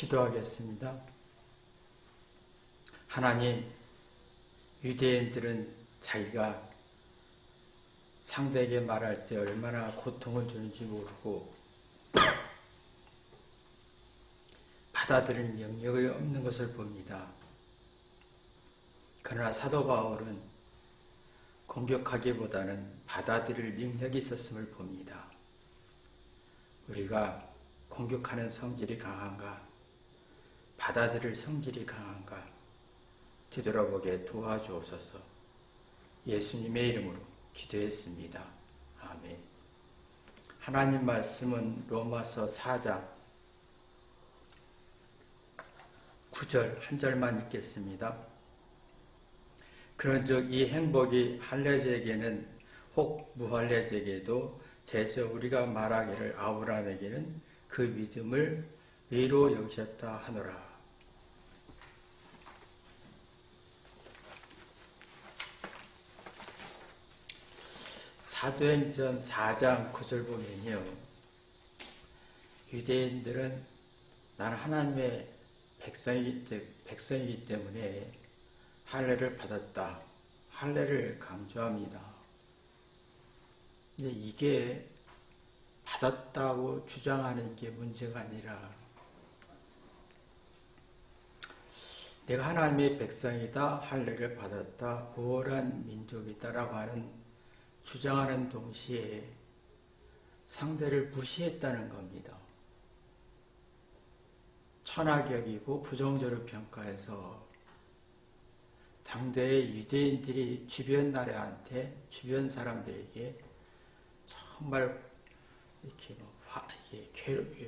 기도하겠습니다. 하나님, 유대인들은 자기가 상대에게 말할 때 얼마나 고통을 주는지 모르고 받아들이는 영역이 없는 것을 봅니다. 그러나 사도 바울은 공격하기보다는 받아들일 능력이 있었음을 봅니다. 우리가 공격하는 성질이 강한가, 받아들일 성질이 강한가 되돌아보게 도와주옵소서. 예수님의 이름으로 기도했습니다. 아멘. 하나님 말씀은 로마서 4장 9절 한 절만 읽겠습니다. 그런즉 이 행복이 할례자에게는 혹 무할례자에게도 대저 우리가 말하기를 아브라함에게는 그 믿음을 의로 여기셨다 하노라. 사도행전 4장 9절 보면요, 유대인들은 나는 하나님의 백성이기 때문에 할례를 받았다, 할례를 강조합니다. 근데 이게 받았다고 주장하는 게 문제가 아니라 내가 하나님의 백성이다, 할례를 받았다, 부활한 민족이다라고 하는 주장하는 동시에 상대를 무시했다는 겁니다. 천하게 여기고 부정적으로 평가해서 당대의 유대인들이 주변 나라한테, 주변 사람들에게 정말 이렇게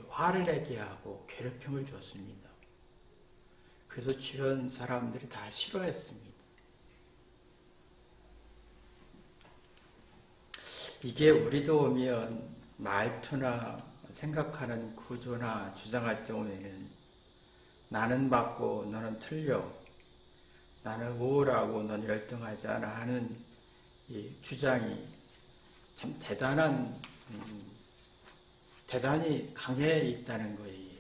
화를 내게 하고 괴롭힘을 줬습니다. 그래서 주변 사람들이 다 싫어했습니다. 이게 우리도 오면 말투나 생각하는 구조나 주장할 경우에는 나는 맞고 너는 틀려, 나는 우월하고 너는 열등하지 않아 하는 이 주장이 참 대단히 강해 있다는 거예요.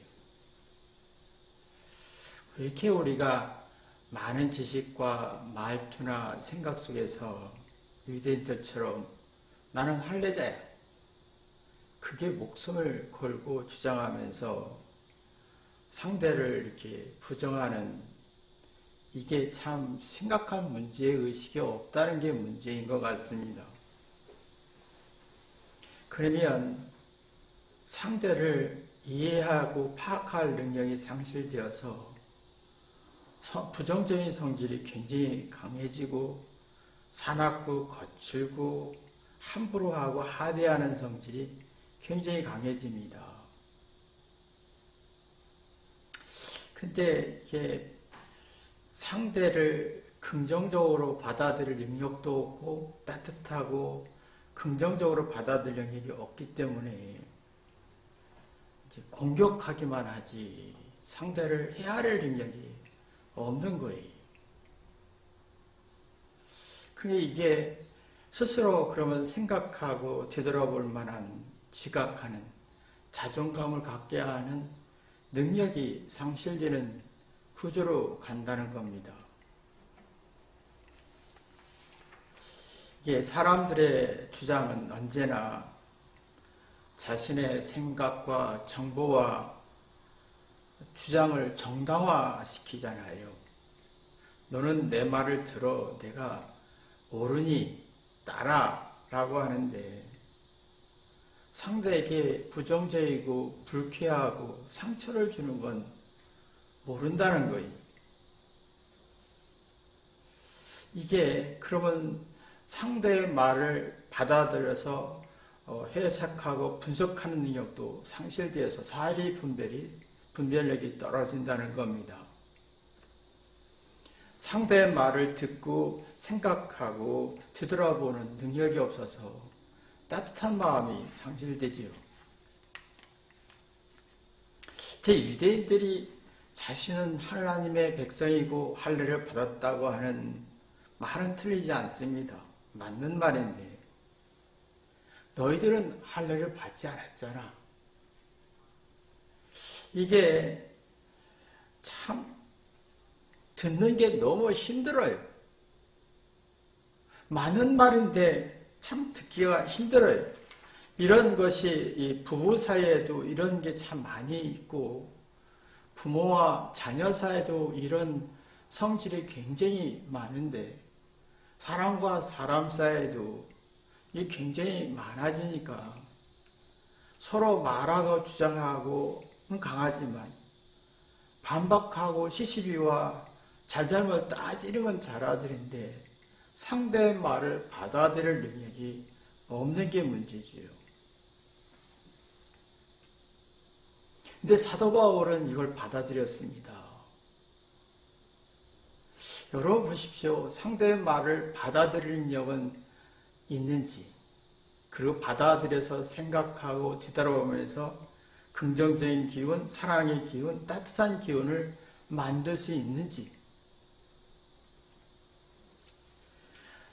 이렇게 우리가 많은 지식과 말투나 생각 속에서 유대인들처럼 나는 할례자야, 그게 목숨을 걸고 주장하면서 상대를 이렇게 부정하는, 이게 참 심각한 문제의식이 없다는 게 문제인 것 같습니다. 그러면 상대를 이해하고 파악할 능력이 상실되어서 부정적인 성질이 굉장히 강해지고 사납고 거칠고 함부로 하고 하대하는 성질이 굉장히 강해집니다. 근데 이게 상대를 긍정적으로 받아들일 능력도 없고 따뜻하고 긍정적으로 받아들일 능력이 없기 때문에 이제 공격하기만 하지 상대를 헤아릴 능력이 없는 거예요. 그게 이게 스스로 그러면 생각하고 되돌아볼 만한, 지각하는, 자존감을 갖게 하는 능력이 상실되는 구조로 간다는 겁니다. 이게 사람들의 주장은 언제나 자신의 생각과 정보와 주장을 정당화시키잖아요. 너는 내 말을 들어, 내가 옳으니 따라라고 하는데 상대에게 부정적이고 불쾌하고 상처를 주는 건 모른다는 거예요. 이게 그러면 상대의 말을 받아들여서 해석하고 분석하는 능력도 상실되어서 사리 분별력이 떨어진다는 겁니다. 상대의 말을 듣고 생각하고 되돌아보는 능력이 없어서 따뜻한 마음이 상실되지요. 유대인들이 자신은 하나님의 백성이고 할례를 받았다고 하는 말은 틀리지 않습니다. 맞는 말인데 너희들은 할례를 받지 않았잖아. 이게 참 듣는 게 너무 힘들어요. 많은 말인데 참 듣기가 힘들어요. 이런 것이 이 부부 사이에도 이런 게 참 많이 있고 부모와 자녀 사이에도 이런 성질이 굉장히 많은데 사람과 사람 사이에도 이게 굉장히 많아지니까 서로 말하고 주장하고 강하지만 반박하고 시시비와 잘잘못 따지는 건 잘하더인데 상대의 말을 받아들일 능력이 없는 게 문제지요. 근데 사도 바울은 이걸 받아들였습니다. 여러분 보십시오. 상대의 말을 받아들일 능력은 있는지, 그리고 받아들여서 생각하고 뒤돌아보면서 긍정적인 기운, 사랑의 기운, 따뜻한 기운을 만들 수 있는지.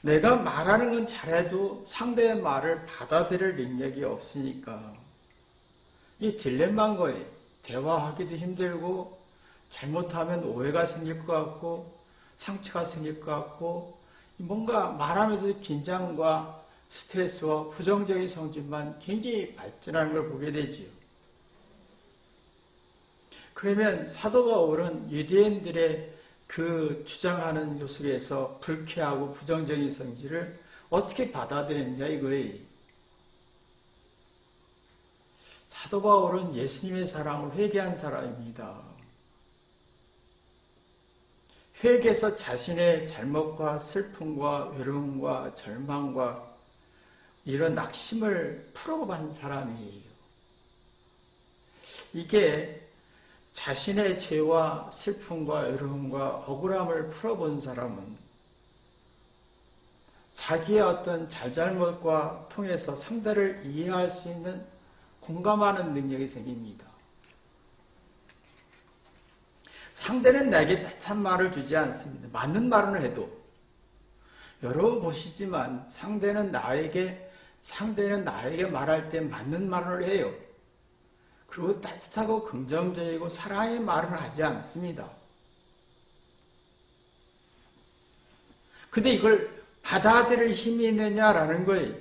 내가 말하는 건 잘해도 상대의 말을 받아들일 능력이 없으니까 이 딜레마인 거예요. 대화하기도 힘들고 잘못하면 오해가 생길 것 같고 상처가 생길 것 같고 뭔가 말하면서 긴장과 스트레스와 부정적인 성질만 굉장히 발전하는 걸 보게 되지요. 그러면 사도 바울은 유대인들의 그 주장하는 요 속에서 불쾌하고 부정적인 성질을 어떻게 받아들였냐 이거예요. 사도 바울은 예수님의 사랑을 회개한 사람입니다. 회개해서 자신의 잘못과 슬픔과 외로움과 절망과 이런 낙심을 풀어간 사람이에요. 이게 자신의 죄와 슬픔과 외로움과 억울함을 풀어본 사람은 자기의 어떤 잘잘못과 통해서 상대를 이해할 수 있는 공감하는 능력이 생깁니다. 상대는 나에게 따뜻한 말을 주지 않습니다. 맞는 말을 해도. 여러분 보시지만 상대는 나에게 말할 때 맞는 말을 해요. 그리고 따뜻하고 긍정적이고 사랑의 말은 하지 않습니다. 근데 이걸 받아들일 힘이 있느냐라는 거예요.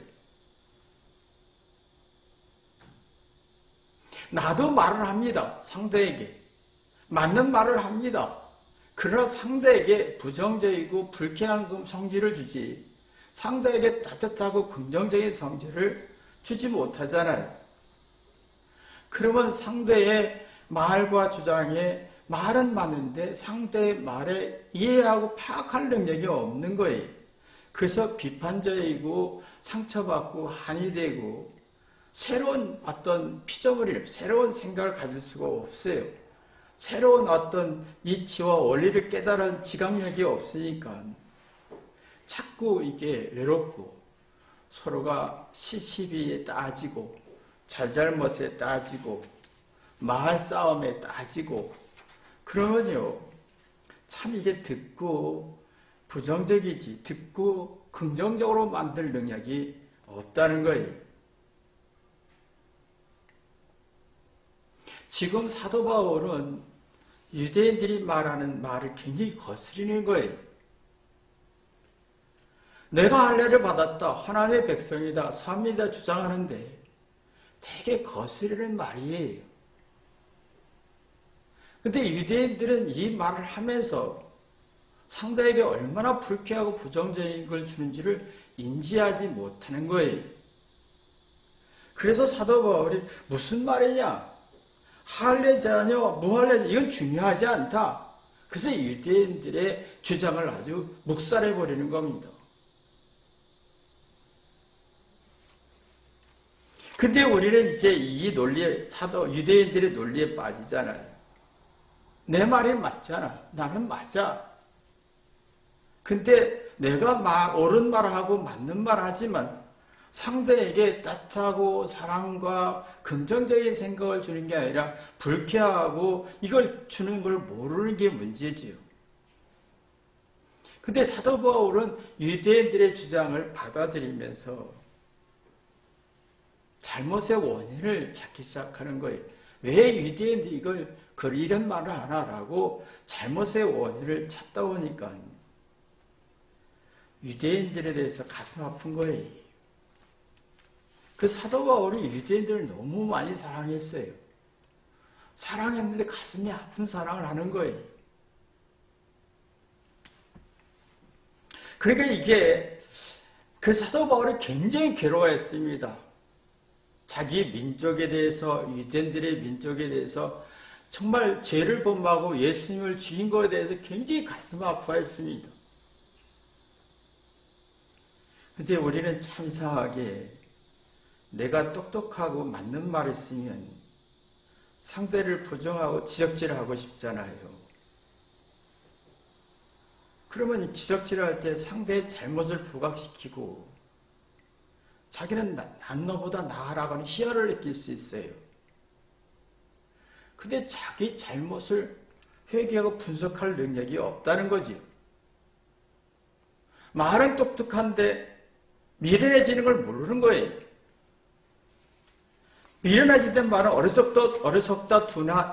나도 말을 합니다. 상대에게. 맞는 말을 합니다. 그러나 상대에게 부정적이고 불쾌한 성질을 주지 상대에게 따뜻하고 긍정적인 성질을 주지 못하잖아요. 그러면 상대의 말과 주장에 말은 맞는데 상대의 말에 이해하고 파악할 능력이 없는 거예요. 그래서 비판적이고 상처받고 한이 되고 새로운 어떤 피조물을 새로운 생각을 가질 수가 없어요. 새로운 어떤 이치와 원리를 깨달은 지각력이 없으니까 자꾸 이게 외롭고 서로가 시시비에 따지고 잘잘못에 따지고 말싸움에 따지고 그러면요 참 이게 듣고 부정적이지 듣고 긍정적으로 만들 능력이 없다는 거예요. 지금 사도 바울은 유대인들이 말하는 말을 굉장히 거스리는 거예요. 내가 할례를 받았다. 하나님의 백성이다. 삽니다. 주장하는데 되게 거스르는 말이에요. 근데 유대인들은 이 말을 하면서 상대에게 얼마나 불쾌하고 부정적인 걸 주는지를 인지하지 못하는 거예요. 그래서 사도 바울이 무슨 말이냐? 할례자녀, 무할례자 이건 중요하지 않다. 그래서 유대인들의 주장을 아주 묵살해버리는 겁니다. 근데 우리는 이제 이 논리에 유대인들의 논리에 빠지잖아요. 내 말이 맞잖아. 나는 맞아. 근데 내가 옳은 말하고 맞는 말 하지만 상대에게 따뜻하고 사랑과 긍정적인 생각을 주는 게 아니라 불쾌하고 이걸 주는 걸 모르는 게 문제지요. 근데 사도 바울은 유대인들의 주장을 받아들이면서 잘못의 원인을 찾기 시작하는 거예요. 왜 유대인들이 이걸 이런 말을 하나라고 잘못의 원인을 찾다 보니까 유대인들에 대해서 가슴 아픈 거예요. 그 사도 바울이 유대인들을 너무 많이 사랑했어요. 사랑했는데 가슴이 아픈 사랑을 하는 거예요. 그러니까 이게 그 사도 바울이 굉장히 괴로워했습니다. 자기 민족에 대해서, 유대인들의 민족에 대해서 정말 죄를 범하고 예수님을 죽인 것에 대해서 굉장히 가슴 아파했습니다. 근데 우리는 참 이상하게 내가 똑똑하고 맞는 말을 쓰면 상대를 부정하고 지적질하고 싶잖아요. 그러면 지적질할 때 상대의 잘못을 부각시키고 자기는 난 너보다 나아라고 하는 희열을 느낄 수 있어요. 근데 자기 잘못을 회개하고 분석할 능력이 없다는 거지요. 말은 똑똑한데 미련해지는 걸 모르는 거예요. 미련해지는 말은 어리석다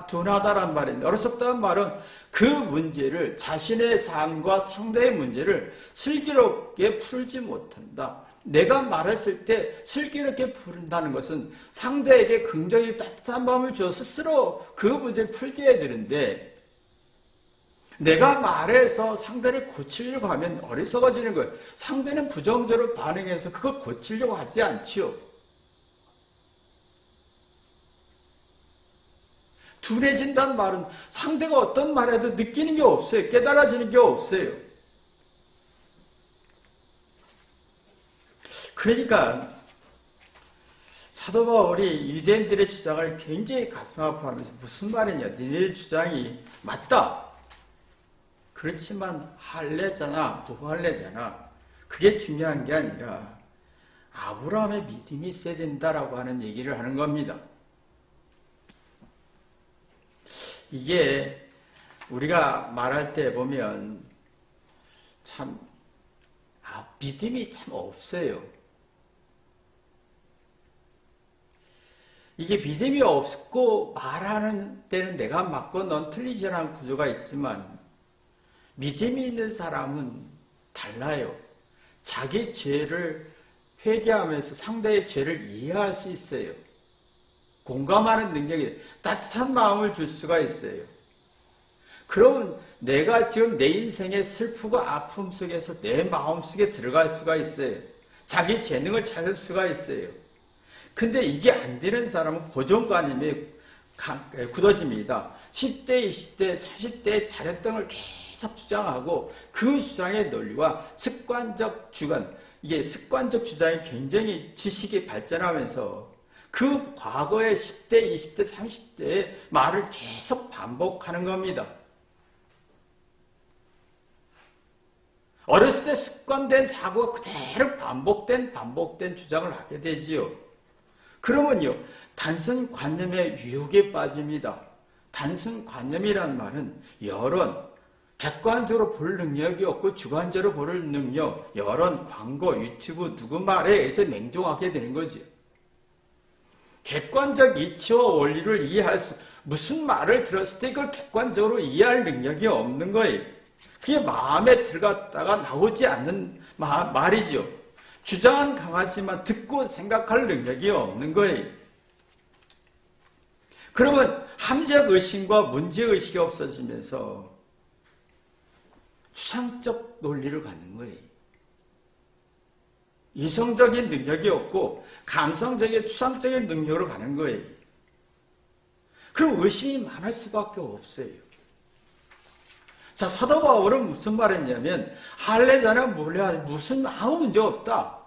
둔하다란 말인데, 어리석다는 말은 그 문제를, 자신의 삶과 상대의 문제를 슬기롭게 풀지 못한다. 내가 말했을 때 슬기롭게 부른다는 것은 상대에게 긍정이 따뜻한 마음을 주어 스스로 그 문제를 풀게 해야 되는데, 내가 말해서 상대를 고치려고 하면 어리석어지는 거예요. 상대는 부정적으로 반응해서 그걸 고치려고 하지 않지요. 둔해진다는 말은 상대가 어떤 말해도 느끼는 게 없어요. 깨달아지는 게 없어요. 그러니까 사도 바울이 유대인들의 주장을 굉장히 가슴 아파하면서 무슨 말이냐, 너희의 주장이 맞다. 그렇지만 할례잖아, 무할례잖아. 그게 중요한 게 아니라 아브라함의 믿음이 있어야 된다라고 하는 얘기를 하는 겁니다. 이게 우리가 말할 때 보면 참 믿음이 참 없어요. 이게 믿음이 없고 말하는 때는 내가 맞고 넌 틀리지 않은 구조가 있지만 믿음이 있는 사람은 달라요. 자기 죄를 회개하면서 상대의 죄를 이해할 수 있어요. 공감하는 능력이, 따뜻한 마음을 줄 수가 있어요. 그러면 내가 지금 내 인생의 슬프고 아픔 속에서 내 마음속에 들어갈 수가 있어요. 자기 재능을 찾을 수가 있어요. 근데 이게 안 되는 사람은 고정관념이 굳어집니다. 10대, 20대, 40대에 잘했던 걸 계속 주장하고 그 주장의 논리와 습관적 주관, 이게 습관적 주장이 굉장히 지식이 발전하면서 그 과거의 10대, 20대, 30대의 말을 계속 반복하는 겁니다. 어렸을 때 습관된 사고가 그대로 반복된 주장을 하게 되지요. 그러면요, 단순 관념의 유혹에 빠집니다. 단순 관념이란 말은 여론, 객관적으로 볼 능력이 없고 주관적으로 볼 능력, 여론, 광고, 유튜브, 누구 말에 의해서 맹종하게 되는 거죠. 객관적 이치와 원리를 이해할 수, 무슨 말을 들었을 때 이걸 객관적으로 이해할 능력이 없는 거예요. 그게 마음에 들어갔다가 나오지 않는 말이죠. 주장은 강하지만 듣고 생각할 능력이 없는 거예요. 그러면 함정의식과 문제의식이 없어지면서 추상적 논리를 갖는 거예요. 이성적인 능력이 없고 감성적인 추상적인 능력으로 가는 거예요. 그럼 의심이 많을 수밖에 없어요. 자, 사도 바울은 무슨 말했냐면 할례자나 무슨 아무 문제 없다.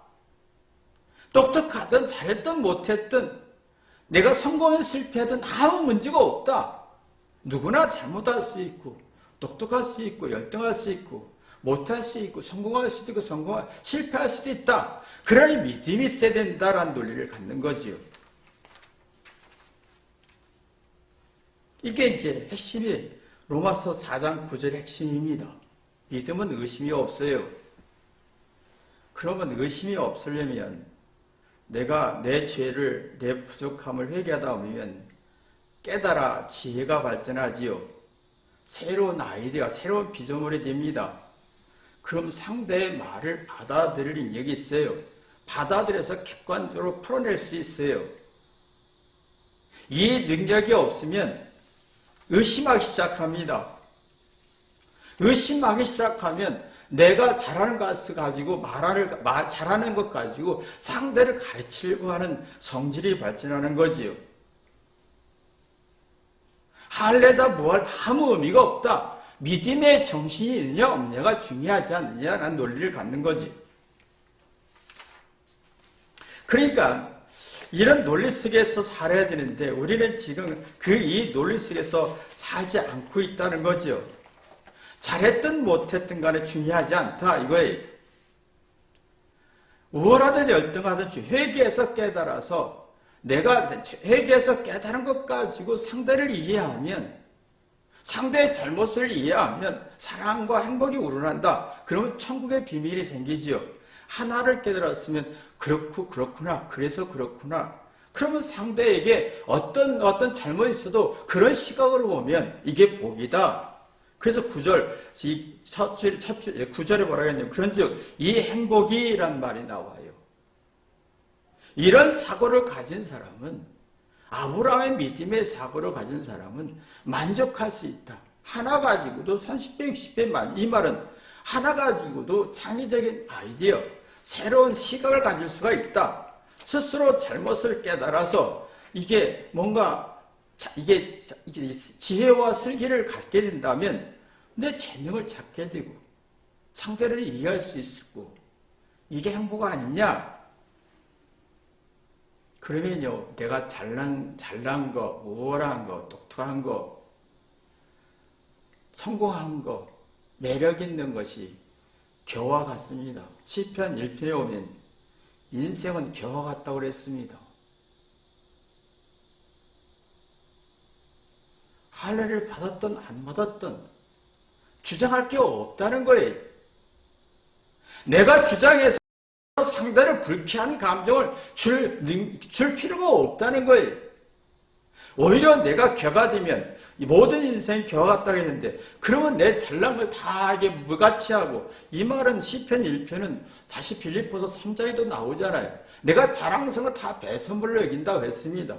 똑똑하든 잘했든 못했든 내가 성공했든 실패하든 아무 문제가 없다. 누구나 잘못할 수 있고 똑똑할 수 있고 열등할 수 있고 못할 수 있고 성공할 수도 있고 실패할 수도 있다. 그러니 믿음이 있어야 된다라는 논리를 갖는 거지요. 이게 이제 핵심이 로마서 4장 9절 핵심입니다. 믿음은 의심이 없어요. 그러면 의심이 없으려면 내가 내 죄를, 내 부족함을 회개하다 보면 깨달아 지혜가 발전하지요. 새로운 아이디어가, 새로운 피조물이 됩니다. 그럼 상대의 말을 받아들일 능력이 있어요. 받아들여서 객관적으로 풀어낼 수 있어요. 이 능력이 없으면 의심하기 시작합니다. 의심하기 시작하면 내가 잘하는 것을 가지고 잘하는 것 가지고 상대를 가르치려고 하는 성질이 발전하는 거지요. 할래다 뭐할 아무 의미가 없다. 믿음의 정신이 있느냐 없느냐가 중요하지 않느냐라는 논리를 갖는 거지. 그러니까 이런 논리 속에서 살아야 되는데 우리는 지금 이 논리 속에서 살지 않고 있다는 거죠. 잘했든 못했든 간에 중요하지 않다 이거예요. 우월하든 열등하든 회개해서 깨달아서 내가 회개해서 깨달은 것 가지고 상대를 이해하면, 상대의 잘못을 이해하면 사랑과 행복이 우러난다. 그러면 천국의 비밀이 생기지요. 하나를 깨달았으면 그렇구나. 그래서 그렇구나. 그러면 상대에게 어떤 잘못이 있어도 그런 시각으로 보면 이게 복이다. 그래서 9절에 뭐라고 했냐면, 그런즉 이 행복이란 말이 나와요. 이런 사고를 가진 사람은, 아브라함의 믿음의 사고를 가진 사람은 만족할 수 있다. 하나 가지고도 30배, 60배 이 말은 하나 가지고도 창의적인 아이디어, 새로운 시각을 가질 수가 있다. 스스로 잘못을 깨달아서 이게 뭔가 이게 지혜와 슬기를 갖게 된다면 내 재능을 찾게 되고 상대를 이해할 수 있고 이게 행복 아니냐? 그러면요, 내가 잘난 거, 우월한 거, 똑똑한 거, 성공한 거, 매력 있는 것이 겨와 같습니다. 시편 1편에 오면 인생은 겨와 같다고 그랬습니다. 할례를 받았든 안 받았든 주장할 게 없다는 거예요. 내가 주장해서 상대를 불쾌한 감정을 줄 필요가 없다는 거예요. 오히려 내가 겨가 되면 모든 인생이 겨와 같다고 했는데 그러면 내 잘난 걸 다 이게 무가치하고, 이 말은 시편 1편은 다시 빌립보서 3장에도 나오잖아요. 내가 자랑스러운 거 다 배선물로 여긴다고 했습니다.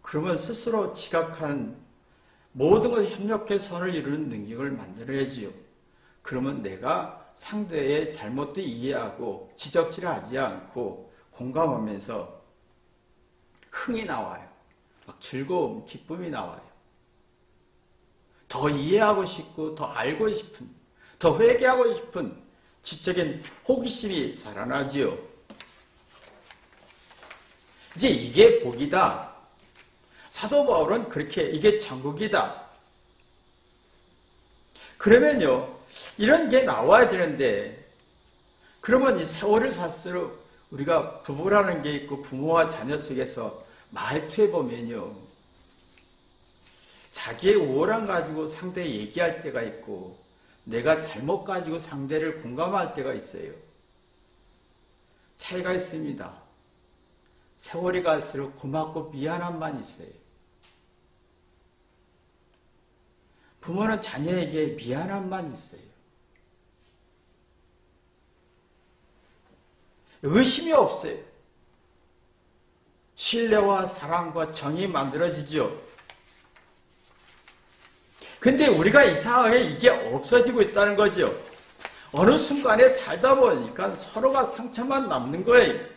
그러면 스스로 지각하는 모든 것을 협력해 선을 이루는 능력을 만들어야지요. 그러면 내가 상대의 잘못도 이해하고 지적질하지 않고 공감하면서 흥이 나와요. 막 즐거움, 기쁨이 나와요. 더 이해하고 싶고 더 알고 싶은, 더 회개하고 싶은 지적인 호기심이 살아나지요. 이제 이게 복이다. 사도 바울은 그렇게 이게 천국이다. 그러면요, 이런 게 나와야 되는데, 그러면 이 세월을 살수록 우리가 부부라는 게 있고 부모와 자녀 속에서 말투에 보면요, 자기의 우월함 가지고 상대 얘기할 때가 있고 내가 잘못 가지고 상대를 공감할 때가 있어요. 차이가 있습니다. 세월이 갈수록 고맙고 미안함만 있어요. 부모는 자녀에게 미안함만 있어요. 의심이 없어요. 신뢰와 사랑과 정이 만들어지죠. 근데 우리가 이상하게 이게 없어지고 있다는 거죠. 어느 순간에 살다 보니까 서로가 상처만 남는 거예요.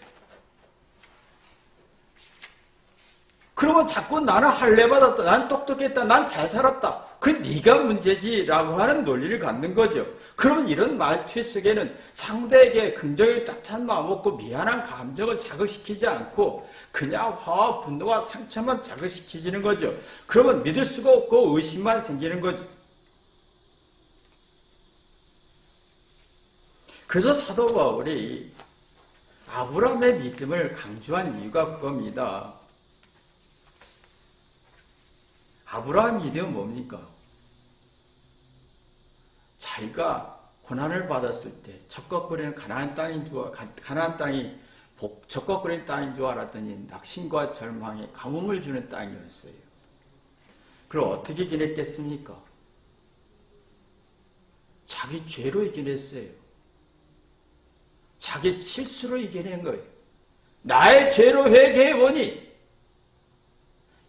그러면 자꾸 나는 할례 받았다, 난 똑똑했다, 난 잘 살았다, 그 네가 문제지 라고 하는 논리를 갖는 거죠. 그러면 이런 말투 속에는 상대에게 긍정의 따뜻한 마음 없고 미안한 감정을 자극시키지 않고 그냥 화와 분노와 상처만 자극시키지는 거죠. 그러면 믿을 수가 없고 의심만 생기는 거죠. 그래서 사도 바울이 아브라함의 믿음을 강조한 이유가 그겁니다. 아브라함 믿음은 뭡니까? 자기가 고난을 받았을 때 적각거리는 가나안 땅이 적과거린 땅인 줄 알았더니 낙심과 절망에 가뭄을 주는 땅이었어요. 그럼 어떻게 지냈겠습니까? 자기 죄로 이겨냈어요. 자기 실수로 이겨낸 거예요. 나의 죄로 회개해보니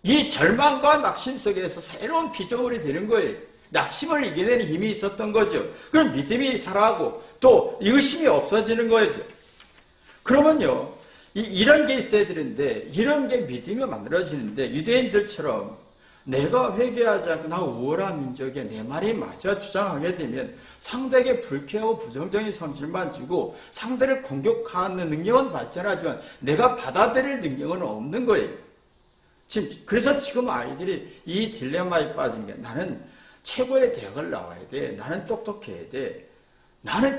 이 절망과 낙심 속에서 새로운 피조물이 되는 거예요. 낙심을 이겨내는 힘이 있었던 거죠. 그럼 믿음이 살아가고 또 의심이 없어지는 거죠. 그러면요, 이런 게 있어야 되는데, 이런 게 믿음이 만들어지는데, 유대인들처럼 내가 회개하지 않고 나 우월한 민족에 내 말이 맞아 주장하게 되면 상대에게 불쾌하고 부정적인 성질만 주고 상대를 공격하는 능력은 발전하지만 내가 받아들일 능력은 없는 거예요. 그래서 지금 아이들이 이 딜레마에 빠진 게 나는 최고의 대학을 나와야 돼. 나는 똑똑해야 돼. 나는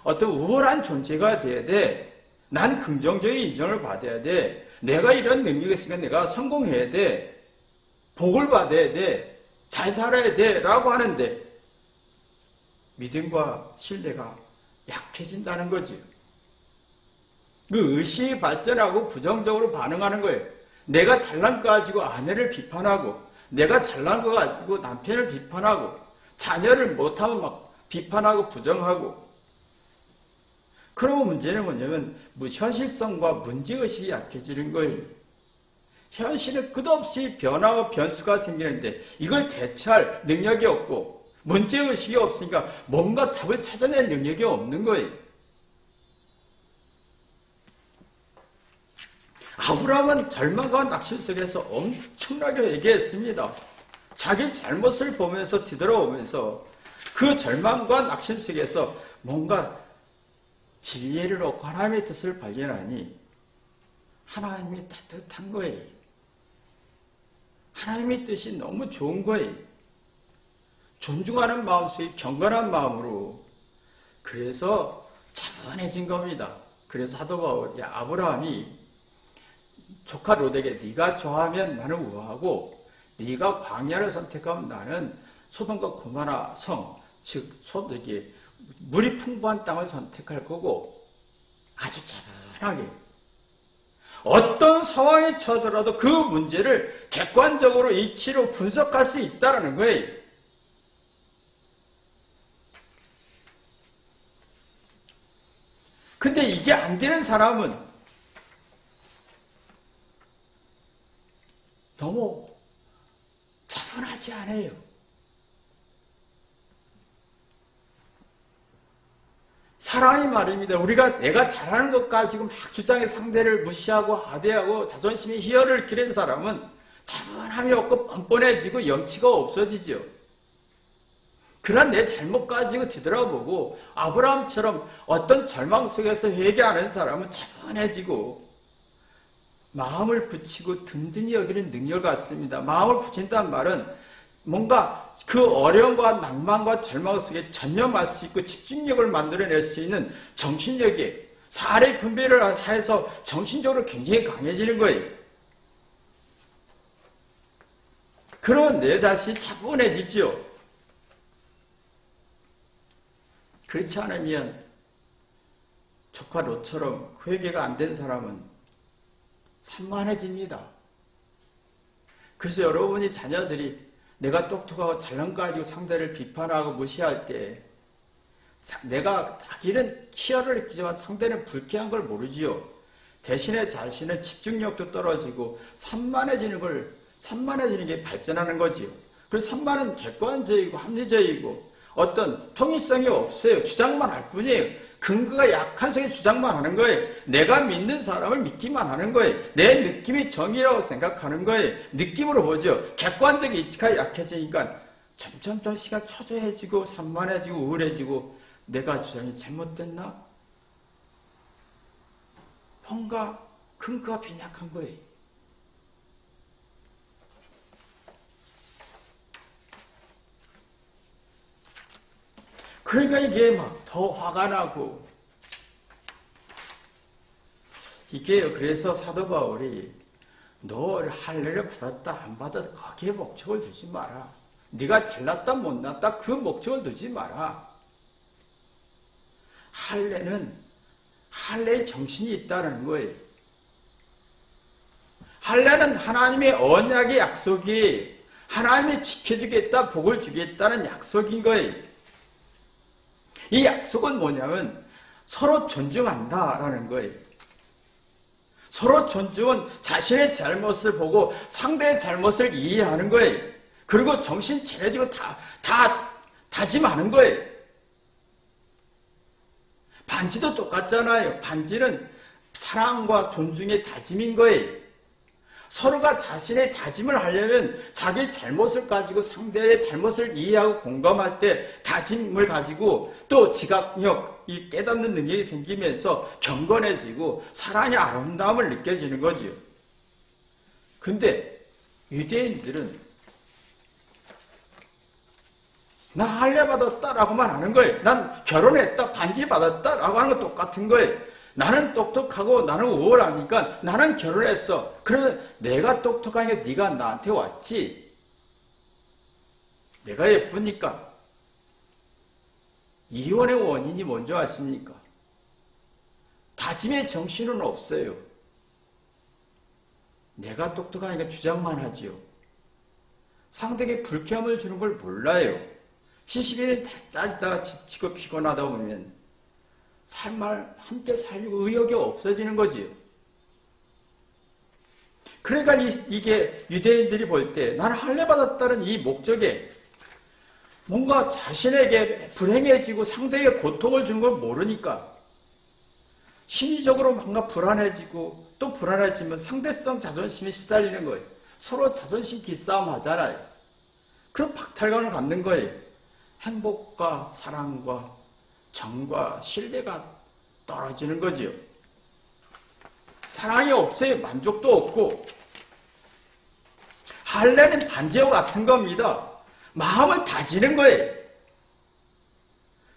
어떤 우월한 존재가 돼야 돼. 난 긍정적인 인정을 받아야 돼. 내가 이런 능력이 있으니까 내가 성공해야 돼. 복을 받아야 돼. 잘 살아야 돼. 라고 하는데 믿음과 신뢰가 약해진다는 거지. 그 의식이 발전하고 부정적으로 반응하는 거예요. 내가 잘난 거 가지고 아내를 비판하고 내가 잘난 거 가지고 남편을 비판하고 자녀를 못하면 막 비판하고 부정하고. 그러면 문제는 뭐냐면 현실성과 문제의식이 약해지는 거예요. 현실은 끝없이 변화와 변수가 생기는데 이걸 대처할 능력이 없고 문제의식이 없으니까 뭔가 답을 찾아낼 능력이 없는 거예요. 아브라함은 절망과 낙심 속에서 엄청나게 얘기했습니다. 자기 잘못을 보면서 뒤돌아보면서 그 절망과 낙심 속에서 뭔가 진리를 놓고 하나님의 뜻을 발견하니 하나님이 따뜻한 거예요. 하나님의 뜻이 너무 좋은 거예요. 존중하는 마음속에 경건한 마음으로. 그래서 차분해진 겁니다. 그래서 사도 바울이 아브라함이 조카 롯에게 네가 좋아하면 나는 우하고 네가 광야를 선택하면 나는 소돔과 고모라 성, 즉 물이 풍부한 땅을 선택할 거고 아주 차분하게 어떤 상황에 처하더라도 그 문제를 객관적으로 이치로 분석할 수 있다는 거예요. 근데 이게 안 되는 사람은 너무 차분하지 않아요. 사람이 말입니다. 내가 잘하는 것 가지고 막 주장해 상대를 무시하고 하대하고 자존심에 희열을 기른 사람은 차분함이 없고 뻔뻔해지고 염치가 없어지죠. 그런 내 잘못 가지고 뒤돌아보고 아브라함처럼 어떤 절망 속에서 회개하는 사람은 차분해지고 마음을 붙이고 든든히 여기는 능력 같습니다. 마음을 붙인다는 말은 뭔가 그 어려움과 낭만과 절망 속에 전념할 수 있고 집중력을 만들어낼 수 있는 정신력이 사례 분배를 해서 정신적으로 굉장히 강해지는 거예요. 그러면 내 자신이 차분해지죠. 그렇지 않으면 조카 롯처럼 회개가 안 된 사람은 산만해집니다. 그래서 여러분이 자녀들이 내가 똑똑하고 잘난 거 가지고 상대를 비판하고 무시할 때 내가 자기는 희열을 느끼지만 상대는 불쾌한 걸 모르지요. 대신에 자신의 집중력도 떨어지고 산만해지는 게 발전하는 거지요. 그래서 산만은 객관적이고 합리적이고 어떤 통일성이 없어요. 주장만 할 뿐이에요. 근거가 약한 속에 주장만 하는 거예요. 내가 믿는 사람을 믿기만 하는 거예요. 내 느낌이 정의라고 생각하는 거예요. 느낌으로 보죠. 객관적 이치가 약해지니까 점점 시간 초조해지고 산만해지고 우울해지고 내가 주장이 잘못됐나? 뭔가 근거가 빈약한 거예요. 그러니까 이게 막 더 화가 나고 이게요. 그래서 사도 바울이 너 할례를 받았다 안 받았다 거기에 목적을 두지 마라. 네가 잘났다 못났다 그 목적을 두지 마라. 할례는 할례의 정신이 있다는 거예요. 할례는 하나님의 언약의 약속이 하나님이 지켜주겠다, 복을 주겠다는 약속인 거예요. 이 약속은 뭐냐면 서로 존중한다라는 거예요. 서로 존중은 자신의 잘못을 보고 상대의 잘못을 이해하는 거예요. 그리고 정신 차려지고 다 다짐하는 거예요. 반지도 똑같잖아요. 반지는 사랑과 존중의 다짐인 거예요. 서로가 자신의 다짐을 하려면 자기 잘못을 가지고 상대의 잘못을 이해하고 공감할 때 다짐을 가지고 또 지각력, 이 깨닫는 능력이 생기면서 경건해지고 사랑의 아름다움을 느껴지는 거죠. 근데 유대인들은 나 할례 받았다라고만 하는 거예요. 난 결혼했다, 반지 받았다라고 하는 건 똑같은 거예요. 나는 똑똑하고 나는 우월하니까 나는 결혼했어. 그러면 내가 똑똑하니까 네가 나한테 왔지. 내가 예쁘니까. 이혼의 원인이 뭔지 아십니까? 다짐의 정신은 없어요. 내가 똑똑하니까 주장만 하지요. 상대에게 불쾌함을 주는 걸 몰라요. 시시비비 따지다가 지치고 피곤하다 보면 삶을 함께 살려고 의욕이 없어지는 거지요. 그러니까 이게 유대인들이 볼 때 나는 할례 받았다는 이 목적에 뭔가 자신에게 불행해지고 상대에게 고통을 주는 걸 모르니까 심리적으로 뭔가 불안해지고 또 불안해지면 상대성 자존심에 시달리는 거예요. 서로 자존심 기싸움 하잖아요. 그럼 박탈감을 갖는 거예요. 행복과 사랑과 정과 신뢰가 떨어지는 거지요. 사랑이 없어요. 만족도 없고. 할례는 반지와 같은 겁니다. 마음을 다지는 거예요.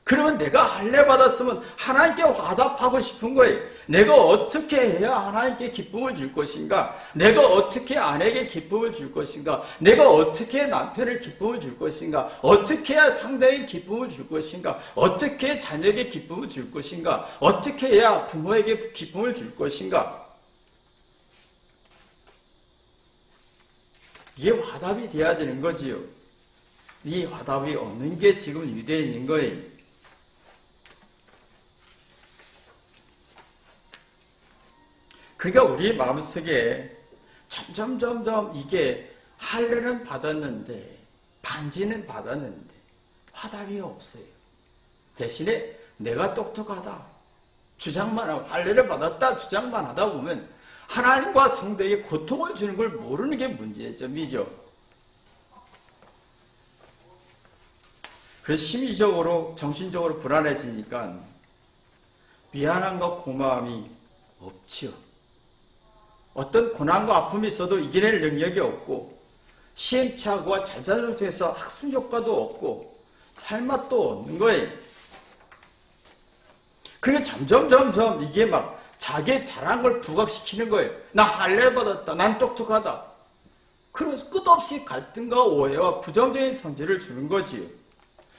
그러면 내가 할례 받았으면 하나님께 화답하고 싶은 거예요. 내가 어떻게 해야 하나님께 기쁨을 줄 것인가? 내가 어떻게 아내에게 기쁨을 줄 것인가? 내가 어떻게 해야 남편을 기쁨을 줄 것인가? 어떻게 해야 상대에게 기쁨을 줄 것인가? 어떻게 해야 자녀에게 기쁨을 줄 것인가? 어떻게 해야 부모에게 기쁨을 줄 것인가? 이게 화답이 돼야 되는 거지요. 이 화답이 없는 게 지금 유대인인 거예요. 그러니까 우리 마음속에 점점 이게 할례는 받았는데 반지는 받았는데 화답이 없어요. 대신에 내가 똑똑하다 주장만 하고 할례를 받았다 주장만 하다 보면 하나님과 상대에게 고통을 주는 걸 모르는 게 문제점이죠. 그래서 심리적으로 정신적으로 불안해지니까 미안함과 고마움이 없지요. 어떤 고난과 아픔이 있어도 이겨낼 능력이 없고 시행착오와 자잘못해서 학습 효과도 없고 살맛도 없는 거예요. 그러니까 점점 이게 막 자기의 잘한 걸 부각시키는 거예요. 나 할례 받았다. 난 똑똑하다. 그래서 끝없이 갈등과 오해와 부정적인 성질을 주는 거지요.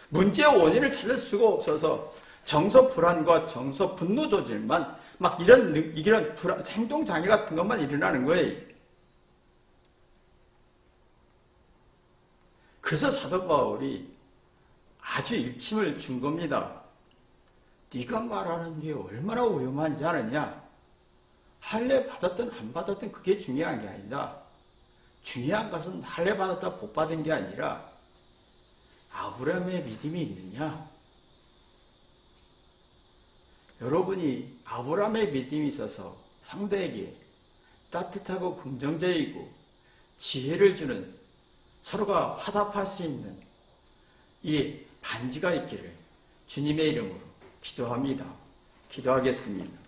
문제의 원인을 찾을 수가 없어서 정서 불안과 정서 분노 조절만 막 이런 행동 장애 같은 것만 일어나는 거예요. 그래서 사도 바울이 아주 일침을 준 겁니다. 네가 말하는 게 얼마나 위험한지 아느냐? 할례 받았든 안 받았든 그게 중요한 게 아니다. 중요한 것은 할례 받았다 복 받은 게 아니라 아브라함의 믿음이 있느냐? 여러분이 아브라함의 믿음이 있어서 상대에게 따뜻하고 긍정적이고 지혜를 주는 서로가 화답할 수 있는 이 반지가 있기를 주님의 이름으로 기도합니다. 기도하겠습니다.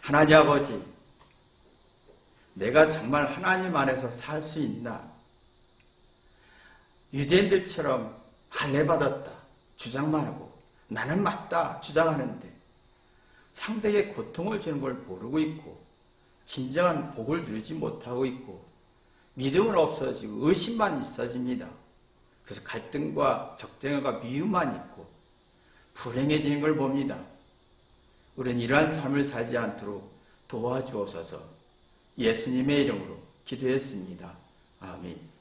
하나님 아버지, 내가 정말 하나님 안에서 살 수 있나? 유대인들처럼 할례 받았다 주장만 하고 나는 맞다 주장하는데 상대에게 고통을 주는 걸 모르고 있고 진정한 복을 누리지 못하고 있고 믿음은 없어지고 의심만 있어집니다. 그래서 갈등과 적대감과 미움만 있고 불행해지는 걸 봅니다. 우리는 이러한 삶을 살지 않도록 도와주옵소서. 예수님의 이름으로 기도했습니다. 아멘.